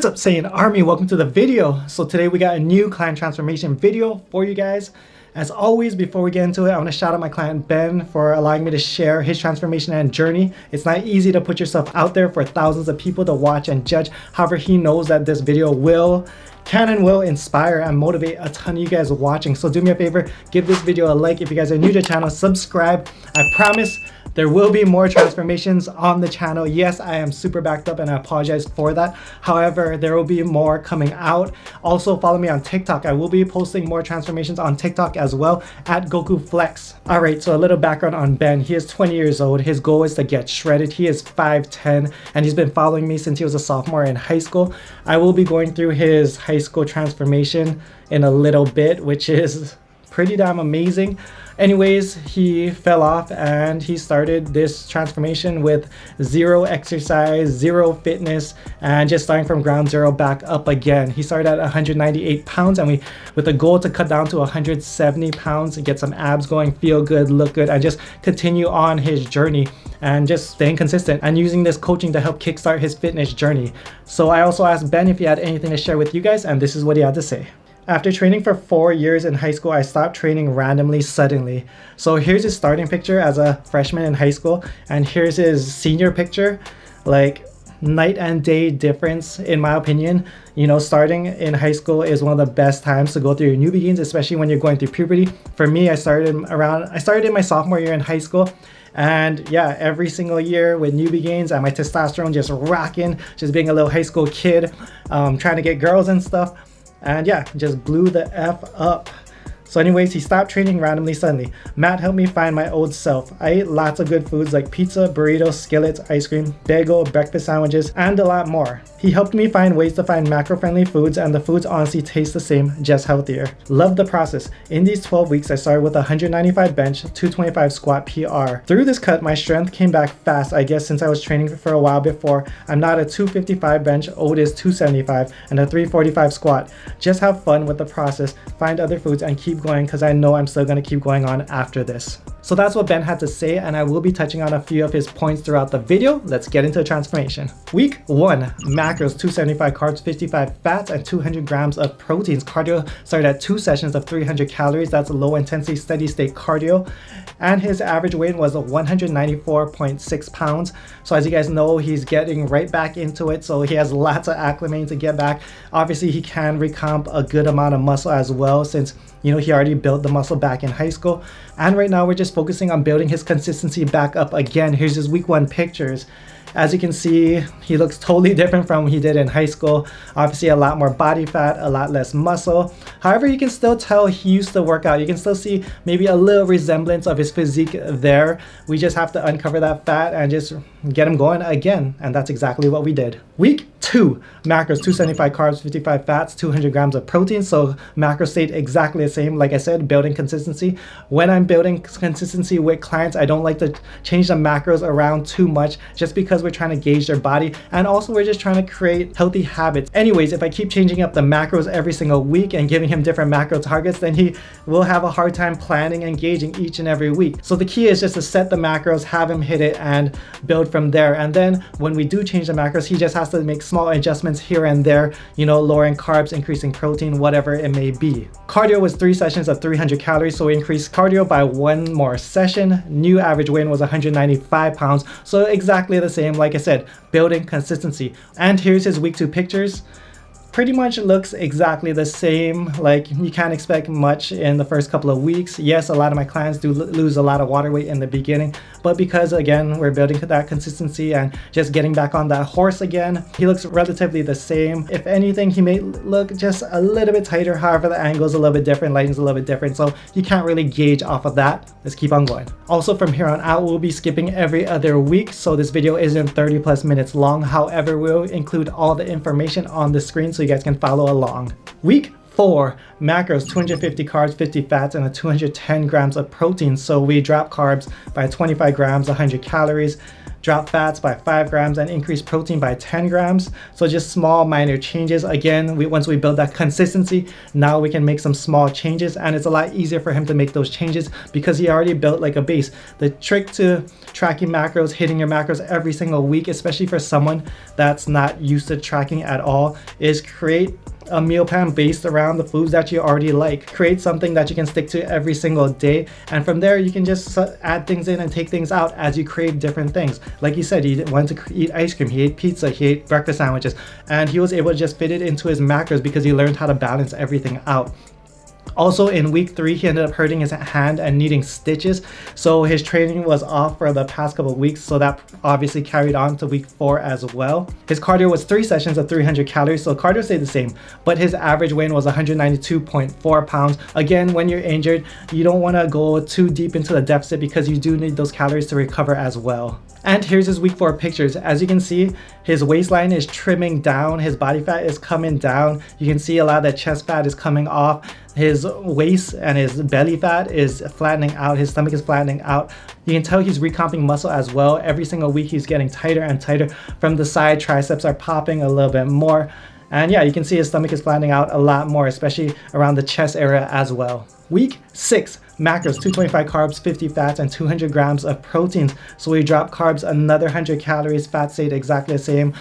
up, Saiyan Army? Welcome to the video. So today we got a new client transformation video for you guys. As always, before we get into it, I want to shout out my client Ben for allowing me to share his transformation and journey. It's not easy to put yourself out there for thousands of people to watch and judge. However, he knows that this video can and will inspire and motivate a ton of you guys watching. So do me a favor, give this video a like. If you guys are new to the channel, subscribe. I promise there will be more transformations on the channel. Yes, I am super backed up and I apologize for that. However, there will be more coming out. Also, follow me on TikTok. I will be posting more transformations on TikTok as well at Goku Flex. All right, so a little background on Ben. He is 20 years old. His goal is to get shredded. He is 5'10", and he's been following me since he was a sophomore in high school. I will be going through his high school transformation in a little bit, which is pretty damn amazing. Anyways, he fell off and he started this transformation with zero exercise, zero fitness, and just starting from ground zero back up again. He started at 198 pounds and with a goal to cut down to 170 pounds and get some abs going, feel good, look good, and just continue on his journey and just staying consistent and using this coaching to help kickstart his fitness journey. So I also asked Ben if he had anything to share with you guys, and this is what he had to say. After training for 4 years in high school, I stopped training randomly, suddenly. So here's his starting picture as a freshman in high school, and here's his senior picture. Like, night and day difference in my opinion. You know, starting in high school is one of the best times to go through your new beginnings, especially when you're going through puberty. For me, I started in my sophomore year in high school. And yeah, every single year with new beginnings and my testosterone just rocking, just being a little high school kid, trying to get girls and stuff. And yeah, just blew the F up. So anyways, he stopped training randomly suddenly. Matt helped me find my old self. I ate lots of good foods like pizza, burritos, skillets, ice cream, bagel, breakfast sandwiches, and a lot more. He helped me find ways to find macro-friendly foods, and the foods honestly taste the same, just healthier. Loved the process. In these 12 weeks, I started with 195 bench, 225 squat PR. Through this cut, my strength came back fast, I guess since I was training for a while before. I'm not a 255 bench, old is 275, and a 345 squat. Just have fun with the process, find other foods, and keep going because I know I'm still going to keep going on after this. So that's what Ben had to say, and I will be touching on a few of his points throughout the video. Let's get into the transformation. Week 1, macros: 275 carbs, 55 fats, and 200 grams of proteins. Cardio started at 2 sessions of 300 calories. That's low intensity, steady state cardio. And his average weight was 194.6 pounds. So as you guys know, he's getting right back into it. So he has lots of acclimating to get back. Obviously, he can recomp a good amount of muscle as well, since you know he already built the muscle back in high school. And right now we're just focusing on building his consistency back up again. Here's his week 1 pictures. As you can see, he looks totally different from what he did in high school. Obviously a lot more body fat, a lot less muscle. However, you can still tell he used to work out. You can still see maybe a little resemblance of his physique there. We just have to uncover that fat and just get him going again. And that's exactly what we did. Week 2, macros: 275 carbs, 55 fats, 200 grams of protein. So macros stayed exactly the same. Like I said, building consistency. When I'm building consistency with clients, I don't like to change the macros around too much, just because we're trying to gauge their body, and also we're just trying to create healthy habits. Anyways, if I keep changing up the macros every single week and giving him different macro targets, then he will have a hard time planning and gauging each and every week. So the key is just to set the macros, have him hit it, and build from there. And then when we do change the macros, he just has to make small adjustments here and there, you know, lowering carbs, increasing protein, whatever it may be. Cardio was 3 sessions of 300 calories, so we increased cardio by 1 more session. New average weight was 195 pounds, so exactly the same. Like I said, building consistency. And here's his week 2 pictures. Pretty much looks exactly the same. Like, you can't expect much in the first couple of weeks. Yes, a lot of my clients do lose a lot of water weight in the beginning, but because again we're building that consistency and just getting back on that horse again, he looks relatively the same. If anything, he may look just a little bit tighter. However, the angle is a little bit different, lighting's a little bit different, so you can't really gauge off of that. Let's keep on going. Also, from here on out, we'll be skipping every other week, so this video isn't 30+ minutes long. However, we'll include all the information on the screen so you guys can follow along. Week 4, macros: 250 carbs, 50 fats, and 210 grams of protein. So we drop carbs by 25 grams, 100 calories. drop fats by 5 grams and increase protein by 10 grams. So just small minor changes. Again, once we build that consistency, now we can make some small changes, and it's a lot easier for him to make those changes because he already built like a base. The trick to tracking macros, hitting your macros every single week, especially for someone that's not used to tracking at all, is create a meal plan based around the foods that you already like. Create something that you can stick to every single day, and from there you can just add things in and take things out as you crave different things. Like he said, he wanted to eat ice cream, he ate pizza, he ate breakfast sandwiches, and he was able to just fit it into his macros because he learned how to balance everything out. Also in week 3, he ended up hurting his hand and needing stitches, so his training was off for the past couple of weeks, so that obviously carried on to week 4 as well. His cardio was 3 sessions of 300 calories, so cardio stayed the same, but his average weight was 192.4 pounds. Again, when you're injured, you don't want to go too deep into the deficit because you do need those calories to recover as well. And here's his week 4 pictures. As you can see, his waistline is trimming down, his body fat is coming down. You can see a lot of that chest fat is coming off. His waist and his belly fat is flattening out, his stomach is flattening out. You can tell he's recomping muscle as well. Every single week he's getting tighter and tighter. From the side, triceps are popping a little bit more. And yeah, you can see his stomach is flattening out a lot more, especially around the chest area as well. Week 6, macros, 225 carbs, 50 fats, and 200 grams of proteins. So we dropped carbs another 100 calories, fat stayed exactly the same.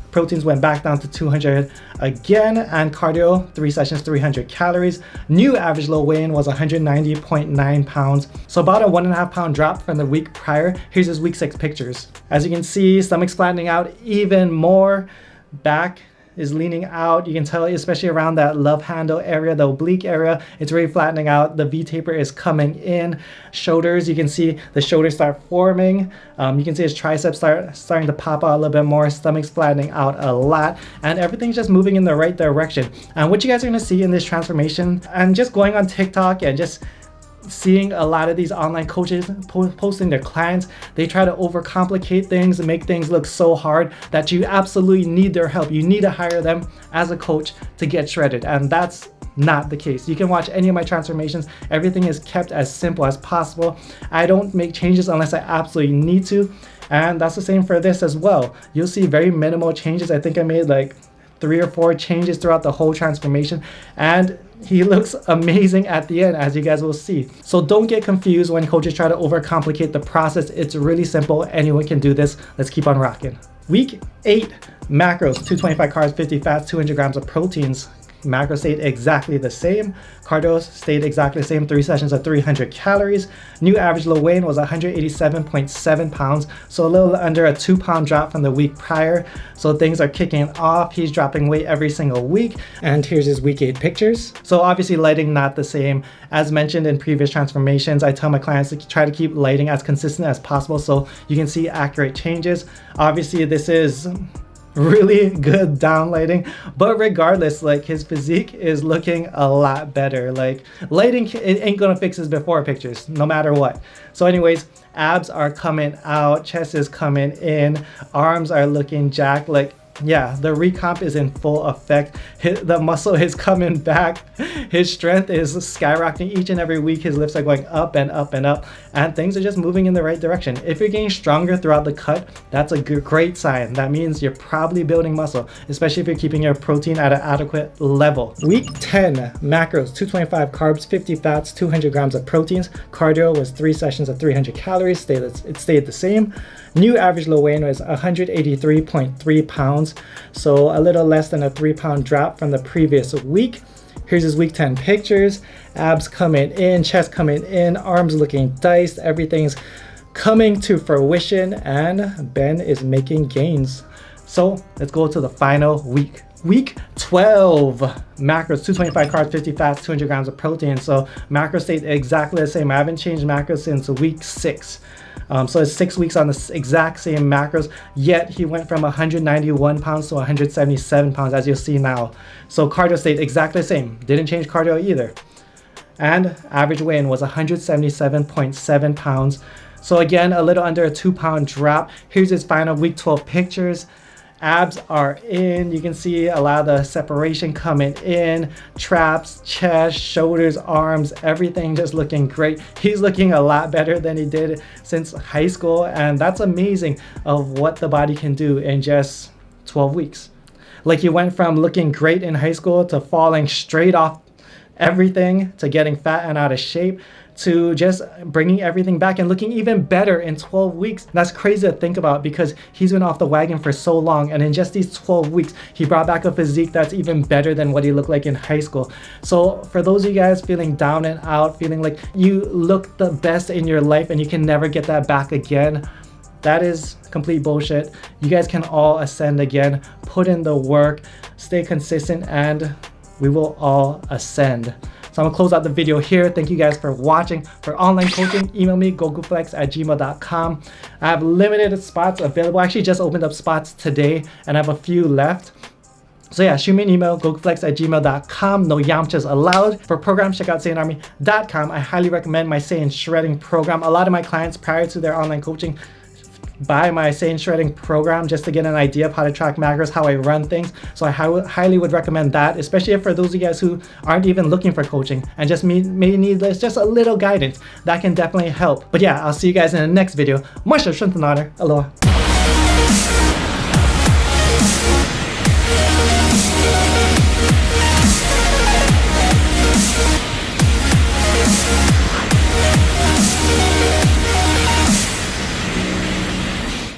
Proteins went back down to 200 again, and cardio, 3 sessions, 300 calories. New average low weigh-in was 190.9 pounds. So about a 1.5 pound drop from the week prior. Here's his week 6 pictures. As you can see, stomach's flattening out even more. Back is leaning out. You can tell, especially around that love handle area, the oblique area, it's really flattening out. The V taper is coming in. Shoulders, you can see the shoulders start forming. You can see his triceps starting to pop out a little bit more. Stomach's flattening out a lot, and everything's just moving in the right direction. And what you guys are going to see in this transformation, and just going on TikTok and just seeing a lot of these online coaches posting their clients, they try to overcomplicate things and make things look so hard that you absolutely need their help. You need to hire them as a coach to get shredded, and that's not the case. You can watch any of my transformations. Everything is kept as simple as possible. I don't make changes unless I absolutely need to, and that's the same for this as well. You'll see very minimal changes. I think I made like 3 or 4 changes throughout the whole transformation, and he looks amazing at the end, as you guys will see. So don't get confused when coaches try to overcomplicate the process. It's really simple. Anyone can do this. Let's keep on rocking. Week 8, macros, 225 carbs, 50 fats, 200 grams of proteins. Macros stayed exactly the same. Cardio stayed exactly the same, 3 sessions of 300 calories. New average low weigh-in was 187.7 pounds, so a little under a 2 pound drop from the week prior. So things are kicking off. He's dropping weight every single week. And here's his week 8 pictures. So obviously lighting not the same. As mentioned in previous transformations, I tell my clients to try to keep lighting as consistent as possible so you can see accurate changes. Obviously this is really good downlighting, but regardless, like, his physique is looking a lot better. Like, lighting, it ain't gonna fix his before pictures no matter what. So anyways, abs are coming out, chest is coming in, arms are looking jacked. Like, yeah, the recomp is in full effect. The muscle is coming back. His strength is skyrocketing each and every week. His lifts are going up and up and up, and things are just moving in the right direction. If you're getting stronger throughout the cut, that's a great sign. That means you're probably building muscle, especially if you're keeping your protein at an adequate level. Week 10, macros, 225 carbs, 50 fats, 200 grams of proteins. Cardio was 3 sessions of 300 calories. It stayed the same. New average low weigh-in was 183.3 pounds, so a little less than a 3 pound drop from the previous week. Here's his week 10 pictures. Abs coming in, chest coming in, arms looking diced, everything's coming to fruition, and Ben is making gains. So let's go to the final week. Week 12, macros, 225 carbs, 50 fats, 200 grams of protein. So macros stayed exactly the same. I haven't changed macros since week 6. So it's 6 weeks on the exact same macros, yet he went from 191 pounds to 177 pounds, as you'll see now. So cardio stayed exactly the same. Didn't change cardio either. And average weigh-in was 177.7 pounds. So again, a little under a 2 pound drop. Here's his final week 12 pictures. Abs are in. You can see a lot of the separation coming in. Traps, chest, shoulders, arms, everything just looking great. He's looking a lot better than he did since high school, and that's amazing of what the body can do in just 12 weeks. Like, he went from looking great in high school to falling straight off everything, to getting fat and out of shape, to just bringing everything back and looking even better in 12 weeks. That's crazy to think about because he's been off the wagon for so long, and in just these 12 weeks he brought back a physique that's even better than what he looked like in high school. So for those of you guys feeling down and out, feeling like you look the best in your life and you can never get that back again, that is complete bullshit. You guys can all ascend again. Put in the work, stay consistent, and we will all ascend. So I'm gonna close out the video here. Thank you guys for watching. For online coaching, email me, gokuflex@gmail.com. I have limited spots available. I actually just opened up spots today and I have a few left. So yeah, shoot me an email, gokuflex@gmail.com. No yamchas allowed. For programs, check out SaiyanArmy.com. I highly recommend my Saiyan Shredding program. A lot of my clients prior to their online coaching buy my Saiyan Shredding program just to get an idea of how to track macros, how I run things. So I highly would recommend that, especially for those of you guys who aren't even looking for coaching and just may need just a little guidance. That can definitely help. But yeah, I'll see you guys in the next video. Much love, strength and honor. Aloha.